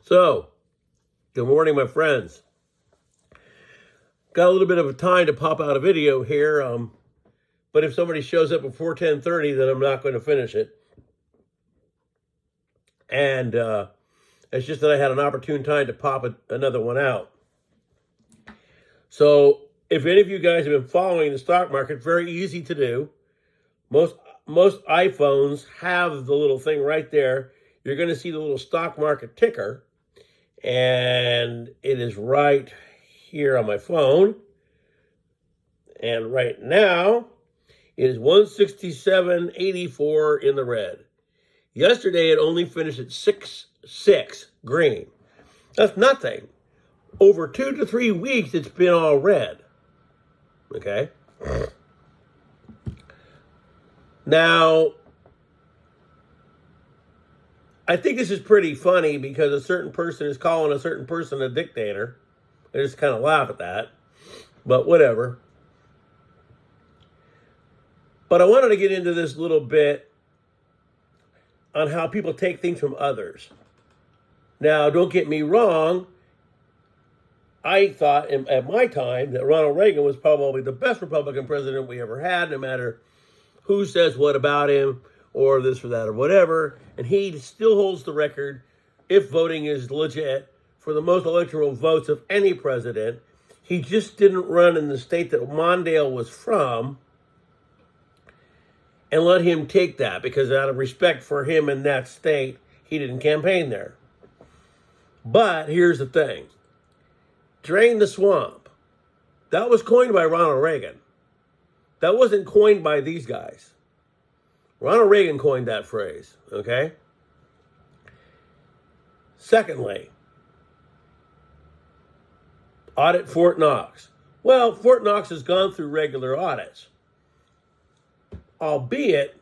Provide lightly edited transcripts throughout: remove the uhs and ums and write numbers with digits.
So, good morning, my friends. Got a little bit of a time to pop out a video here, but if somebody shows up before 10:30, then I'm not going to finish it. And it's just that I had an opportune time to pop another one out. So, if any of you guys have been following the stock market, very easy to do. Most iPhones have the little thing right there. You're going to see the little stock market ticker. And it is right here on my phone. And right now, it is 167.84 in the red. Yesterday, it only finished at 6.6 green. That's nothing. Over 2 to 3 weeks, it's been all red. Okay? Now, I think this is pretty funny because a certain person is calling a certain person a dictator. I just kind of laugh at that, but whatever. But I wanted to get into this little bit on how people take things from others. Now, don't get me wrong. I thought at my time that Ronald Reagan was probably the best Republican president we ever had, no matter who says what about him or this or that or whatever. And he still holds the record, if voting is legit, for the most electoral votes of any president. He just didn't run in the state that Mondale was from, and let him take that, because out of respect for him in that state, he didn't campaign there. But here's the thing. Drain the swamp. That was coined by Ronald Reagan. That wasn't coined by these guys. Ronald Reagan coined that phrase, okay? Secondly, audit Fort Knox. Well, Fort Knox has gone through regular audits. Albeit,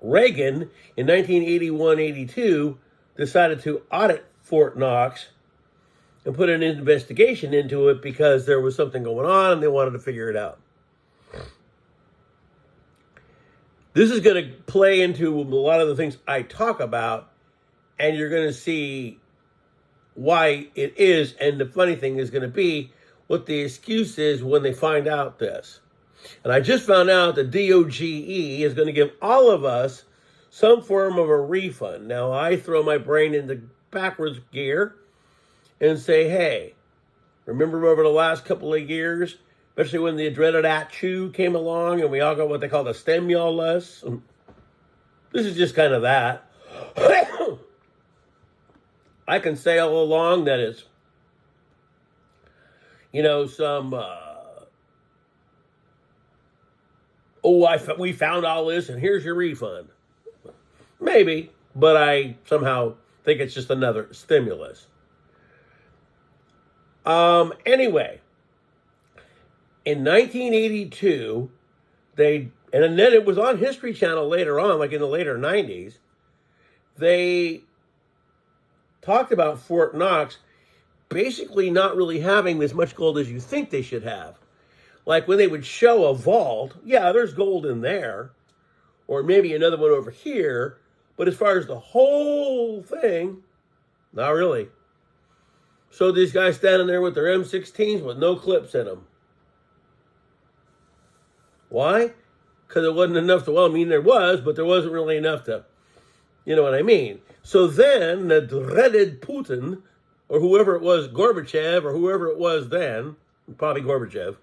Reagan in 1981-82 decided to audit Fort Knox and put an investigation into it because there was something going on and they wanted to figure it out. This is going to play into a lot of the things I talk about, and you're going to see why it is. And the funny thing is going to be what the excuse is when they find out this. And I just found out that DOGE is going to give all of us some form of a refund. Now, I throw my brain into backwards gear and say, hey, remember over the last couple of years, especially when the dreaded ACHU came along and we all got what they call the stimulus? This is just kind of that. I can say all along that it's, some, we found all this and here's your refund. Maybe, but I somehow think it's just another stimulus. Anyway, in 1982, and then it was on History Channel later on, like in the later 90s, they talked about Fort Knox basically not really having as much gold as you think they should have. Like when they would show a vault, yeah, there's gold in there, or maybe another one over here, but as far as the whole thing, not really. So these guys standing there with their M16s with no clips in them. Why? Because it wasn't enough to, there was, but there wasn't really enough to, you know what I mean? So then the dreaded Putin, or whoever it was, Gorbachev, or whoever it was then, probably Gorbachev,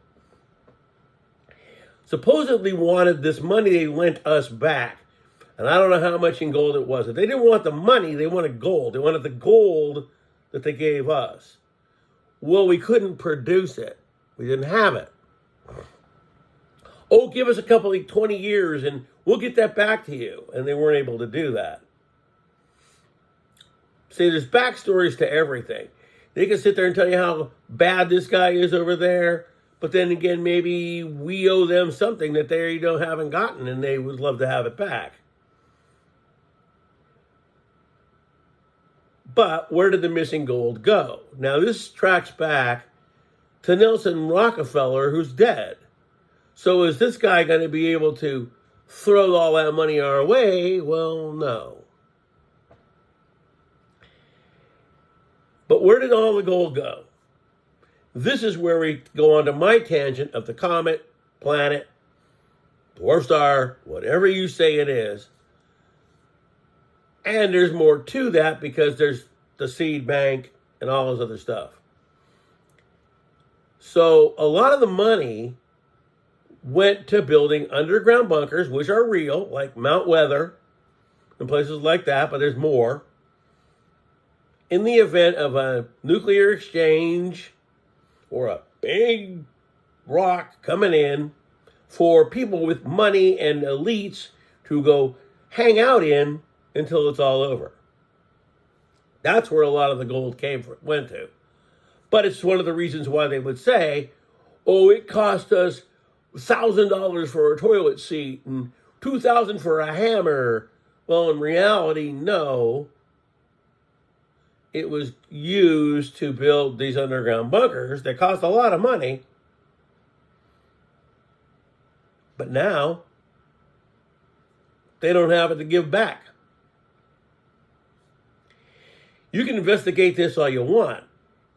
supposedly wanted this money they lent us back. And I don't know how much in gold it was. If they didn't want the money, they wanted gold. They wanted the gold that they gave us. Well, we couldn't produce it. We didn't have it. Oh, give us a couple of 20 years and we'll get that back to you. And they weren't able to do that. See, there's backstories to everything. They can sit there and tell you how bad this guy is over there. But then again, maybe we owe them something that they haven't gotten and they would love to have it back. But where did the missing gold go? Now, this tracks back to Nelson Rockefeller, who's dead. So is this guy going to be able to throw all that money our way? Well, no. But where did all the gold go? This is where we go on to my tangent of the comet, planet, dwarf star, whatever you say it is. And there's more to that because there's the seed bank and all this other stuff. So a lot of the money went to building underground bunkers, which are real, like Mount Weather and places like that, but there's more. In the event of a nuclear exchange or a big rock coming in, for people with money and elites to go hang out in until it's all over. That's where a lot of the gold went to. But it's one of the reasons why they would say, oh, it cost us $1,000 for a toilet seat and $2,000 for a hammer. Well, in reality, no. It was used to build these underground bunkers that cost a lot of money. But now, they don't have it to give back. You can investigate this all you want.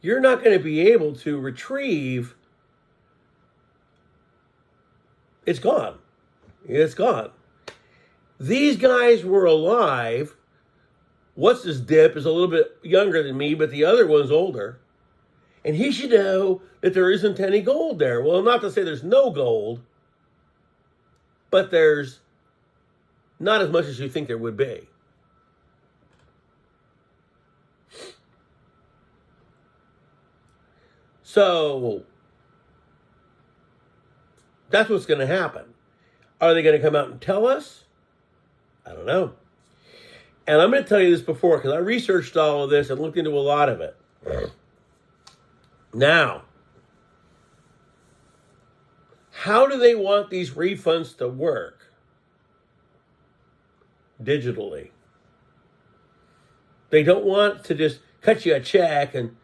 You're not going to be able to retrieve. It's gone. It's gone. These guys were alive. What's this dip is a little bit younger than me, but the other one's older. And he should know that there isn't any gold there. Well, not to say there's no gold, but there's not as much as you think there would be. So that's what's going to happen. Are they going to come out and tell us? I don't know. And I'm going to tell you this before because I researched all of this and looked into a lot of it. Now, how do they want these refunds to work? Digitally. They don't want to just cut you a check and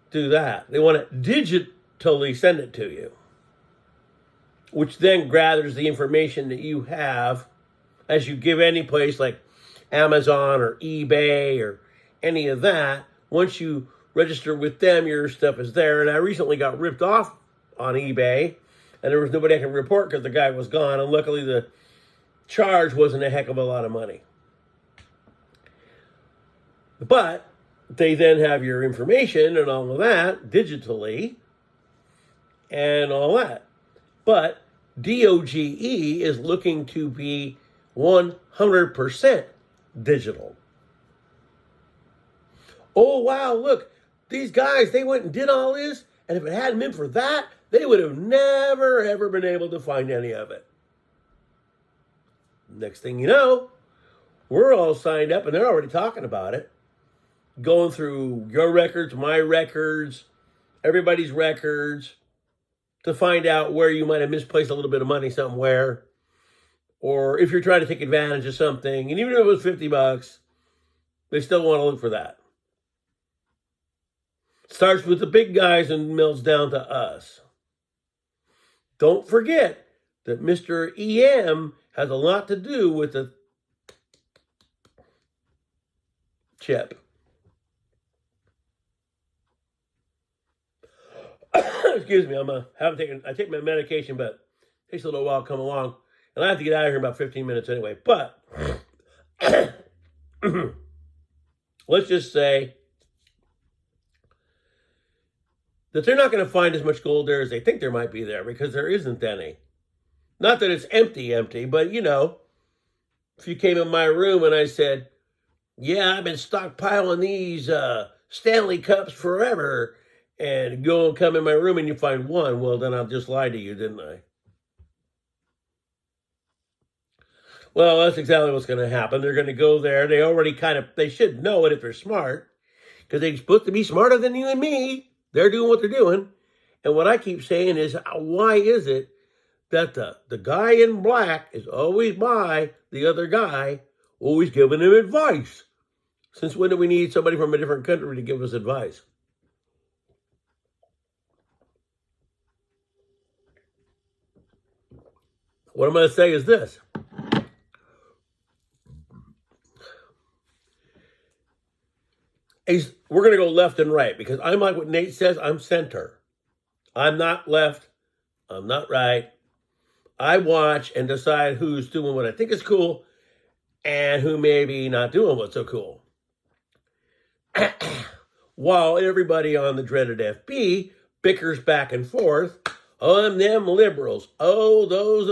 do that. They want to digitally send it to you, which then gathers the information that you have as you give any place like Amazon or eBay or any of that. Once you register with them, your stuff is there. And I recently got ripped off on eBay, and there was nobody I could report because the guy was gone. And luckily, the charge wasn't a heck of a lot of money. But they then have your information and all of that digitally and all that. But DOGE is looking to be 100% digital. Oh, wow, look, these guys, they went and did all this, and if it hadn't been for that, they would have never, ever been able to find any of it. Next thing you know, we're all signed up, and they're already talking about it. Going through your records, my records, everybody's records, to find out where you might have misplaced a little bit of money somewhere, or if you're trying to take advantage of something, and even if it was $50, they still want to look for that. Starts with the big guys and melts down to us. Don't forget that Mr. EM has a lot to do with the chip. Excuse me, I take my medication, but it takes a little while to come along. And I have to get out of here in about 15 minutes anyway. But let's just say that they're not going to find as much gold there as they think there might be there, because there isn't any. Not that it's empty, but you know, if you came in my room and I said, yeah, I've been stockpiling these Stanley Cups forever, and go and come in my room and you find one, well, then I'll just lie to you, didn't I? Well, that's exactly what's going to happen. They're going to go there. They already they should know it if they're smart, because they're supposed to be smarter than you and me. They're doing what they're doing. And what I keep saying is, why is it that the guy in black is always by the other guy, always giving him advice? Since when do we need somebody from a different country to give us advice? What I'm going to say is this. we're going to go left and right because I'm like what Nate says, I'm center. I'm not left. I'm not right. I watch and decide who's doing what I think is cool and who maybe not doing what's so cool. While everybody on the dreaded FB bickers back and forth on them liberals. Oh, those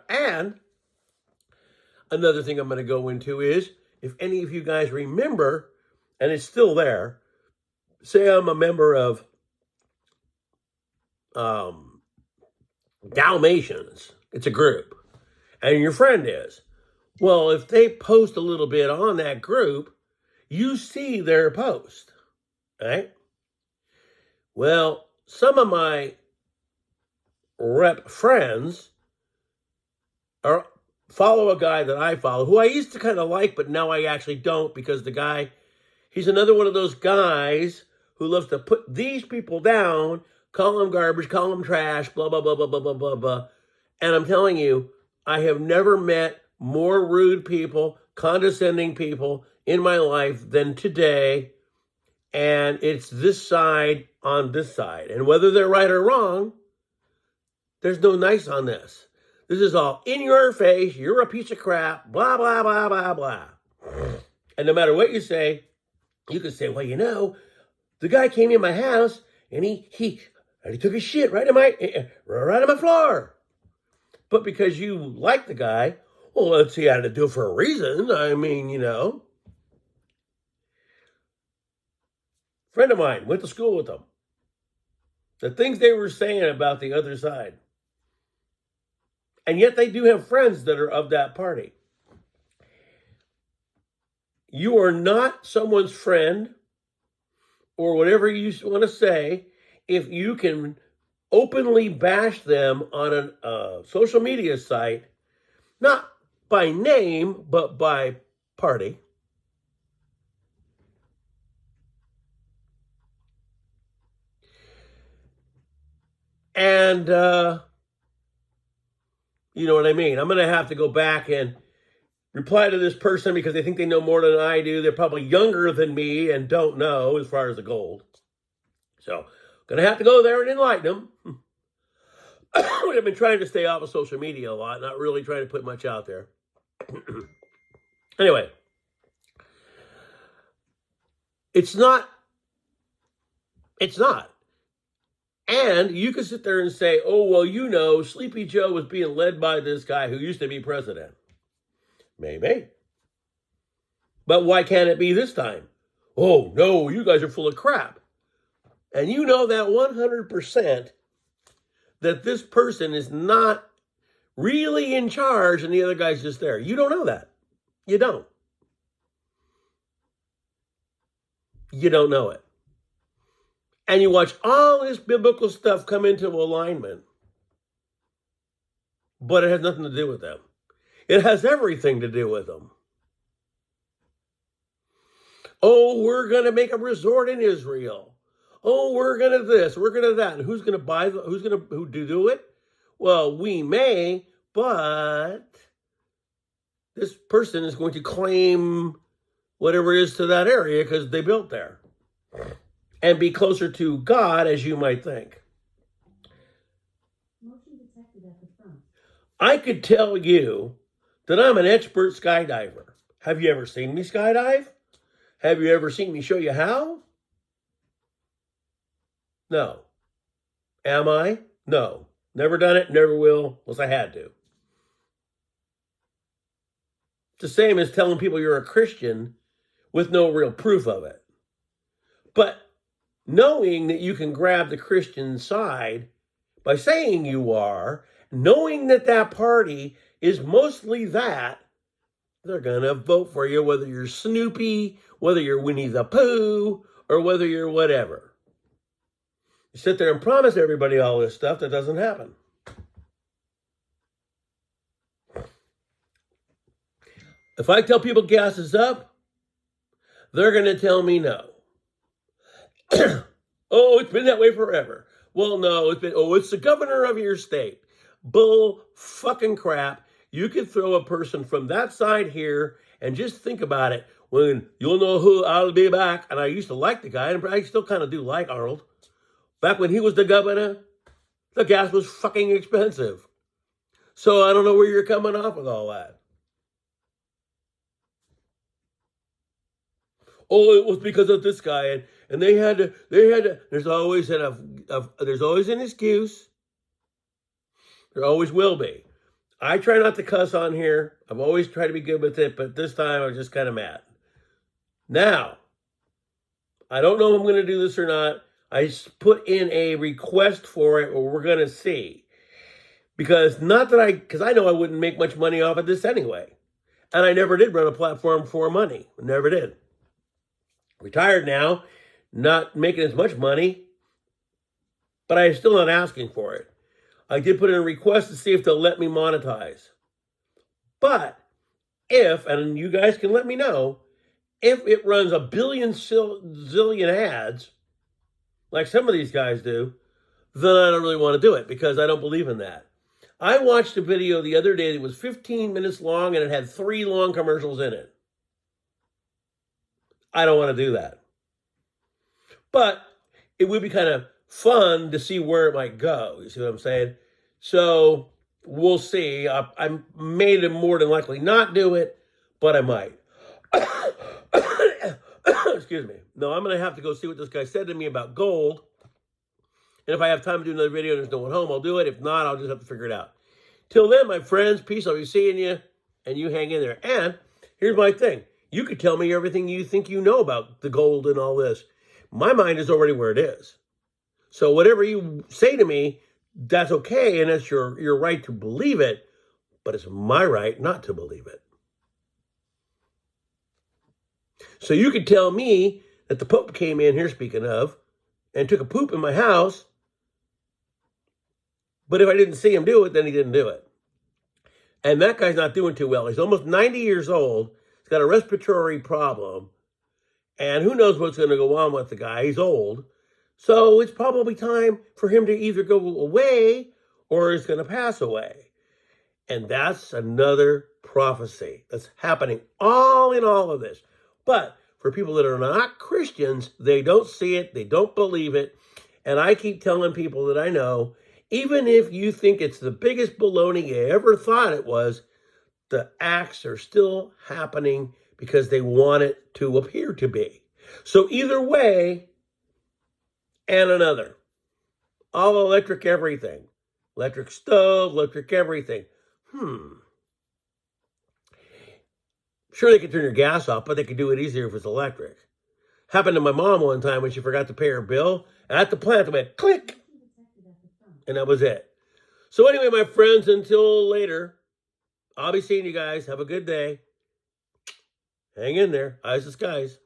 and another thing I'm going to go into is, if any of you guys remember, and it's still there, say I'm a member of Dalmatians. It's a group. And your friend is. Well, if they post a little bit on that group, you see their post, right? Well, some of my rep friends follow a guy that I follow, who I used to kind of like, but now I actually don't, because the guy, he's another one of those guys who loves to put these people down, call them garbage, call them trash, blah, blah, blah, blah, blah, blah, blah, blah. And I'm telling you, I have never met more rude people, condescending people in my life than today. And it's this side on this side. And whether they're right or wrong, there's no nice on this. This is all in your face. You're a piece of crap, blah, blah, blah, blah, blah. And no matter what you say, you can say, well, you know, the guy came in my house and he took a shit right on my floor. But because you like the guy, well, let's see, he had to do it for a reason. I mean, you know. Friend of mine, went to school with them. The things they were saying about the other side. And yet they do have friends that are of that party. You are not someone's friend, or whatever you want to say, if you can openly bash them on a social media site, not by name, but by party. And you know what I mean? I'm going to have to go back and reply to this person because they think they know more than I do. They're probably younger than me and don't know as far as the gold. So, going to have to go there and enlighten them. I've been trying to stay off of social media a lot, not really trying to put much out there. Anyway, it's not. And you can sit there and say, oh, well, you know, Sleepy Joe was being led by this guy who used to be president. Maybe. But why can't it be this time? Oh, no, you guys are full of crap. And you know that 100% that this person is not really in charge and the other guy's just there. You don't know that. You don't. You don't know it. And you watch all this biblical stuff come into alignment, but it has nothing to do with them. It has everything to do with them. Oh, we're going to make a resort in Israel. Oh, we're going to this, we're going to that. And who's going to buy, who do it? Well, we may, but this person is going to claim whatever it is to that area because they built there. And be closer to God, as you might think. Motion detected at the front. I could tell you that I'm an expert skydiver. Have you ever seen me skydive? Have you ever seen me show you how? No. Am I? No. Never done it, never will, unless I had to. It's the same as telling people you're a Christian with no real proof of it. But knowing that you can grab the Christian side by saying you are, knowing that that party is mostly that, they're going to vote for you, whether you're Snoopy, whether you're Winnie the Pooh, or whether you're whatever. You sit there and promise everybody all this stuff that doesn't happen. If I tell people gas is up, they're going to tell me no. Oh, it's been that way forever. Well, no, it's the governor of your state. Bull fucking crap. You could throw a person from that side here and just think about it. when you'll know who I'll be back. And I used to like the guy, and I still kind of do like Arnold. Back when he was the governor, the gas was fucking expensive. So I don't know where you're coming off with all that. Oh, it was because of this guy, and they had to. There's always there's always an excuse. There always will be. I try not to cuss on here. I've always tried to be good with it, but this time I was just kind of mad. Now, I don't know if I'm going to do this or not. I put in a request for it, or we're going to see. Because I know I wouldn't make much money off of this anyway. And I never did run a platform for money. Never did. Retired now, not making as much money, but I'm still not asking for it. I did put in a request to see if they'll let me monetize. But if, and you guys can let me know, if it runs a billion zillion ads, like some of these guys do, then I don't really want to do it because I don't believe in that. I watched a video the other day that was 15 minutes long and it had 3 long commercials in it. I don't want to do that. But it would be kind of fun to see where it might go. You see what I'm saying? So we'll see. I may more than likely not do it, but I might. Excuse me. No, I'm going to have to go see what this guy said to me about gold. And if I have time to do another video and there's no one home, I'll do it. If not, I'll just have to figure it out. Till then, my friends, peace. I'll be seeing you, and you hang in there. And here's my thing. You could tell me everything you think you know about the gold and all this. My mind is already where it is. So whatever you say to me, that's okay, and it's your right to believe it, but it's my right not to believe it. So you could tell me that the Pope came in here, speaking of, and took a poop in my house, but if I didn't see him do it, then he didn't do it. And that guy's not doing too well. He's almost 90 years old. He's got a respiratory problem. And who knows what's going to go on with the guy. He's old. So it's probably time for him to either go away or he's going to pass away. And that's another prophecy that's happening all in all of this. But for people that are not Christians, they don't see it. They don't believe it. And I keep telling people that I know, even if you think it's the biggest baloney you ever thought it was, the acts are still happening because they want it to appear to be. So either way, and another. All electric everything. Electric stove, electric everything. Sure, they could turn your gas off, but they could do it easier if it's electric. Happened to my mom one time when she forgot to pay her bill. At the plant, it went click. And that was it. So anyway, my friends, until later, I'll be seeing you guys. Have a good day. Hang in there. Eyes to skies.